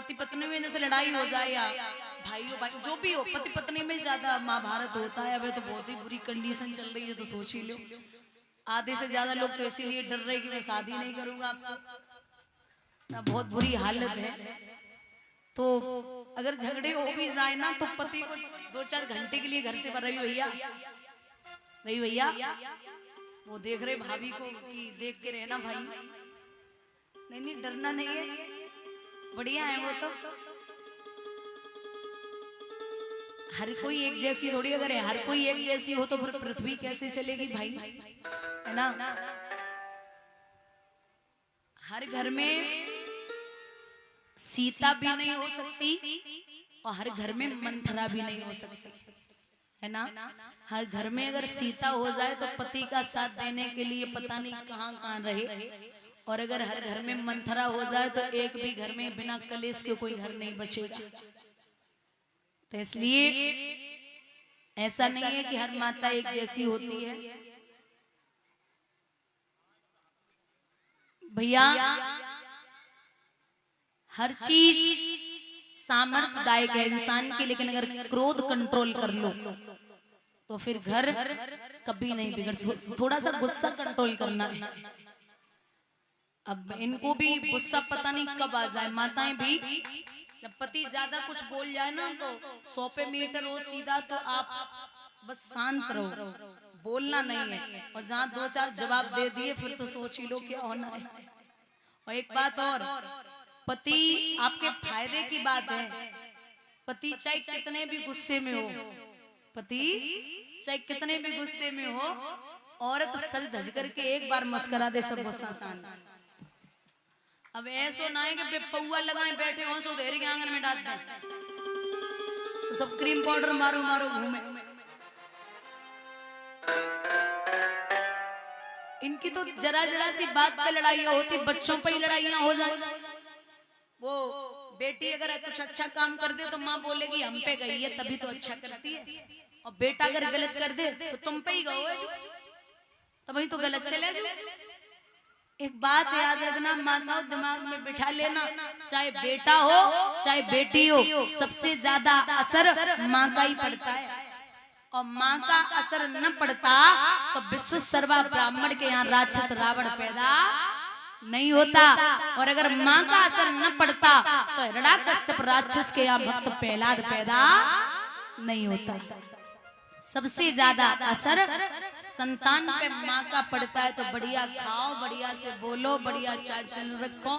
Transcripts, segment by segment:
पति पत्नी में जैसे लड़ाई हो जाए या भाइयों भाई जो भी हो, पति पत्नी में ज्यादा महाभारत होता है। अभी तो बहुत ही बुरी कंडीशन चल रही है, तो सोच ही लो। आधे से ज्यादा लोग तो इसीलिए डर रहे कि मैं शादी नहीं करूंगा अब तो, बहुत बुरी हालत है। तो अगर झगड़े हो भी जाए ना तो पति को 2-4 घंटे के लिए घर से रवि भैया वो देख रहे भाभी को कि देख के रहना भाई। नहीं नहीं डरना नहीं है, बढ़िया है वो तो। हर कोई एक जैसी थोड़ी, अगर है हर कोई एक जैसी हो तो फिर पृथ्वी कैसे चलेगी भाई, है ना। हर घर में सीता भी नहीं हो सकती और हर घर में मंथरा भी नहीं हो सकती, है ना। हर घर में अगर सीता हो जाए तो पति का साथ देने के लिए पता नहीं कहां कहां रहे, और अगर हर घर में मंथरा हो जाए तो एक भी घर में बिना कलेश के कोई घर नहीं बचेगा। तो इसलिए ऐसा नहीं है कि हर माता एक जैसी होती है भैया। हर चीज सामर्थ्यदायक है इंसान की, लेकिन अगर क्रोध कंट्रोल कर लो तो फिर घर कभी नहीं बिगड़। थोड़ा सा गुस्सा कंट्रोल करना है। अब इनको भी गुस्सा पता नहीं कब आ जाए। माताएं भी जब पति ज्यादा कुछ बोल जाए ना तो 100 पे मीटर हो सीधा तो आप बस शांत रहो, बोलना नहीं है। और जहां 2-4 जवाब दे दिए फिर तो सोच ही लो क्या होना है। और एक बात और, पति आपके फायदे की बात है। पति चाहे कितने भी गुस्से में हो, पति चाहे कितने भी गुस्से में हो, औरत सज धज करके एक बार मुस्कुरा दे सब गुस्सा शांत। अब ऐसो ना है कि पौआ लगाए बैठे हो सो देर के आंगन में डाल दें तो सब क्रीम पाउडर मारो मारो घूमे। इनकी तो जरा जरा सी बात पे लड़ाइयां होती, बच्चों पे ही लड़ाइयां हो जाए। वो बेटी अगर कुछ अच्छा काम कर दे तो माँ बोलेगी हम पे गई है तभी तो अच्छा करती है, और बेटा अगर गलत कर दे तो तुम पे ही गओ है जो, तभी तो गलत चले जो। एक बात याद रखना, माताओं दिमाग में बिठा लेना, चाहे बेटा हो चाहे बेटी हो, सबसे ज्यादा असर माँ का ही पड़ता है। और माँ का असर न पड़ता तो विश्व सर्वा ब्राह्मण के यहाँ राक्षस रावण पैदा नहीं होता। और अगर माँ का असर न पड़ता तो हिरण्याकश्यप राक्षस के यहाँ भक्त प्रहलाद पैदा नहीं होता। सबसे ज्यादा असर संतान पे माँ का पड़ता है। तो बढ़िया खाओ, बढ़िया से बोलो, बढ़िया चाल चलन रखो,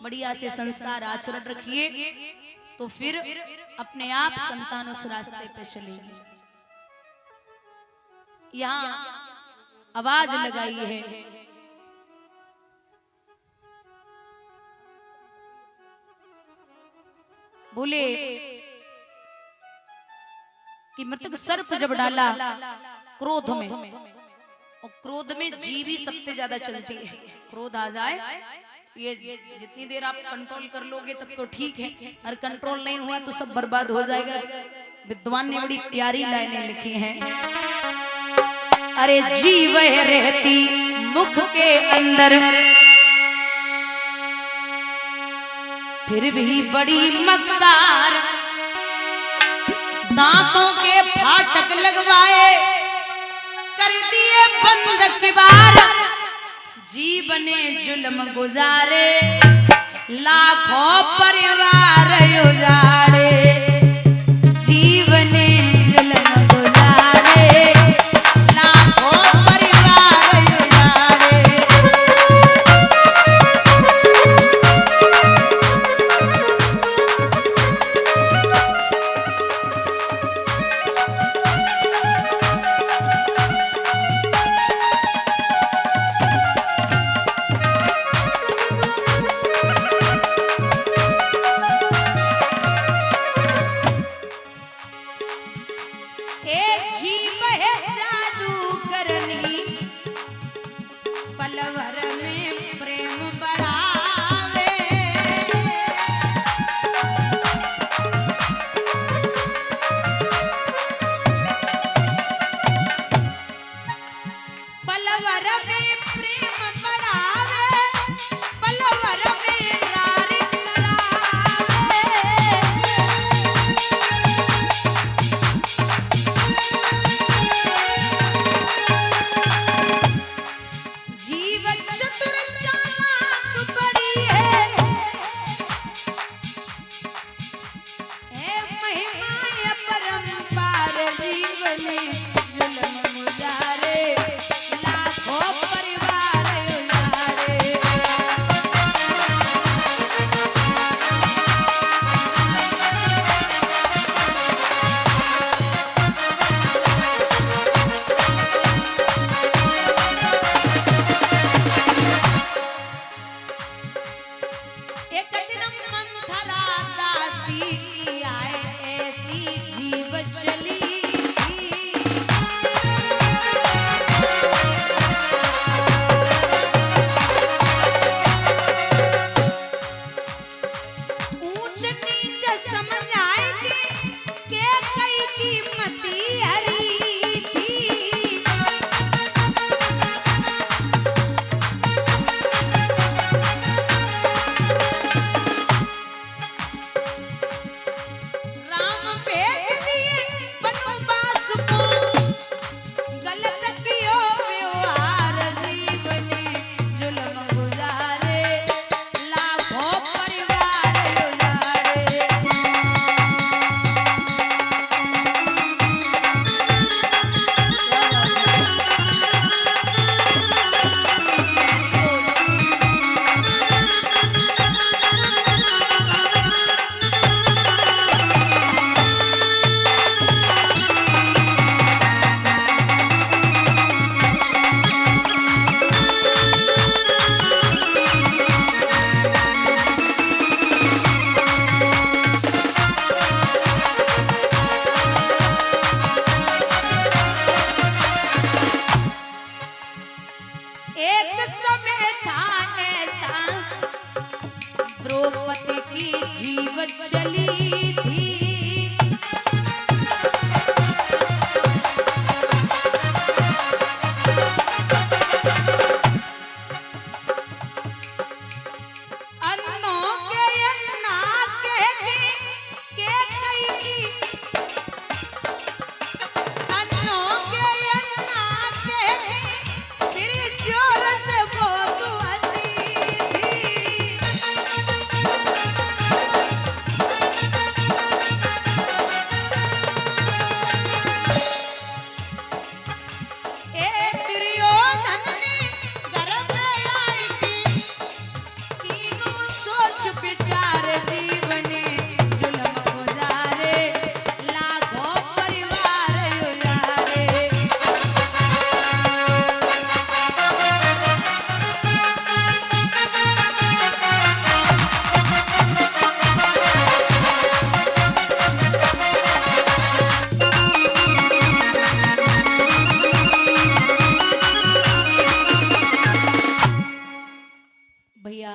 बढ़िया से संस्कार आचरण रखिए, तो फिर अपने आप संतान उस रास्ते पे चलेगी। यहाँ आवाज लगाई है, बोले कि मतलब सर्प जब डाला क्रोध में, और क्रोध में जीव ही सबसे ज्यादा चलती है। क्रोध आ जाए, ये जितनी देर आप कंट्रोल कर लोगे तब तो ठीक है, और कंट्रोल नहीं हुआ तो सब बर्बाद हो जाएगा। विद्वान ने बड़ी प्यारी लाइनें लिखी हैं। अरे जीव रहती मुख के अंदर फिर भी बड़ी मकदार, दांतों के फाटक लगवाए कर दिए बंद किबार। जीव ने जुल्म गुजारे लाखों परिवार उजाड़े, जीव ने जुल्म गुजारे लाखों परिवार उजाड़े। बने जुल्म गुजारे लाखों परिवार उजाड़े। एक दिन मंथरा दासी की आए ऐसी जीव चली थी। ऊंच नीच समझ आएगी के कई कीमती हरी थी। राम भेज दिए वनवास को गलत कियो व्यवहार जीवने जुल्म गुजारे लाखों परिवार उजाड़े। एक समय था ऐसा द्रौपदी की जीव चली थी। अन्नों के अन्ना के कई की अन्नों के अन्ना के फिर जोर से वो तो हंसी थी। एक दुर्योधन ने घर में आई थी तीनों सोच विचार जीवने जुल्म गुजारे लाखों परिवार उजाड़े। भैया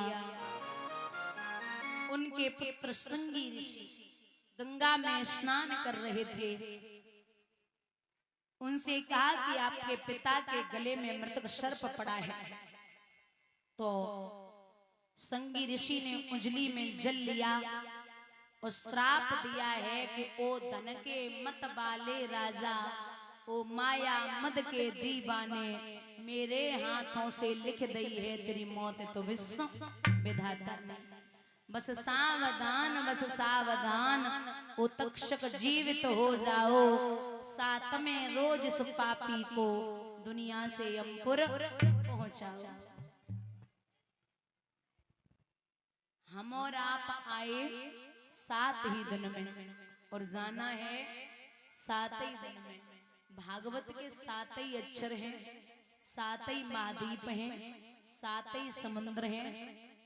उनके पुत्र संगी ऋषि गंगा में स्नान कर रहे थे। उनसे कहा कि आपके पिता के गले में मृतक सर्प पड़ा है। तो संगी ऋषि ने उंजली में जल लिया और श्राप दिया है कि ओ धन के मत वाले राजा, ओ माया मद के दीवाने, मेरे हाथों से लिख दई है तेरी मौत तो विश्व विधाता ने। बस सावधान बस सावधान, ओ तक्षक जीवित हो जाओ, साथ में रोज इस पापी को दुनिया से यमपुर पहुंचाओ। हम और आप आए 7 ही दिन में और जाना है 7 ही दिन में। भागवत के 7 ही अक्षर हैं, 7 ही महाद्वीप हैं, 7 ही समुद्र हैं,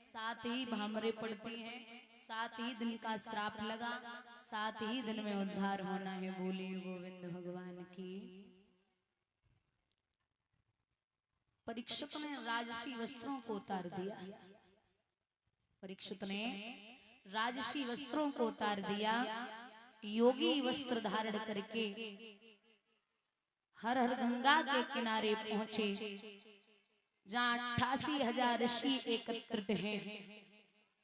7 ही भामरे पड़ती हैं, 7 ही दिन का श्राप लगा, 7 ही दिन में उद्धार होना है। बोलिए गोविंद भगवान की। परीक्षित ने राजसी वस्त्रों को उतार दिया। परीक्षित ने राजसी वस्त्रों को उतार दिया, योगी वस्त्र धारण करके हर हर गंगा के किनारे पहुंचे, जहां 88,000 ऋषि एकत्रित हैं।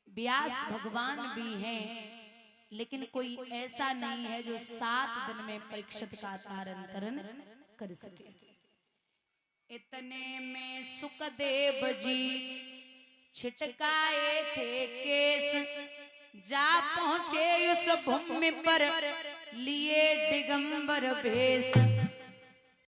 व्यास भगवान भी हैं, लेकिन कोई ऐसा नहीं है जो 7 दिन में परीक्षित का तारण तरण कर सके। इतने में सुखदेव जी छिटकाए थे केस, जा पहुंचे उस भूमि पर लिए दिगंबर भेष।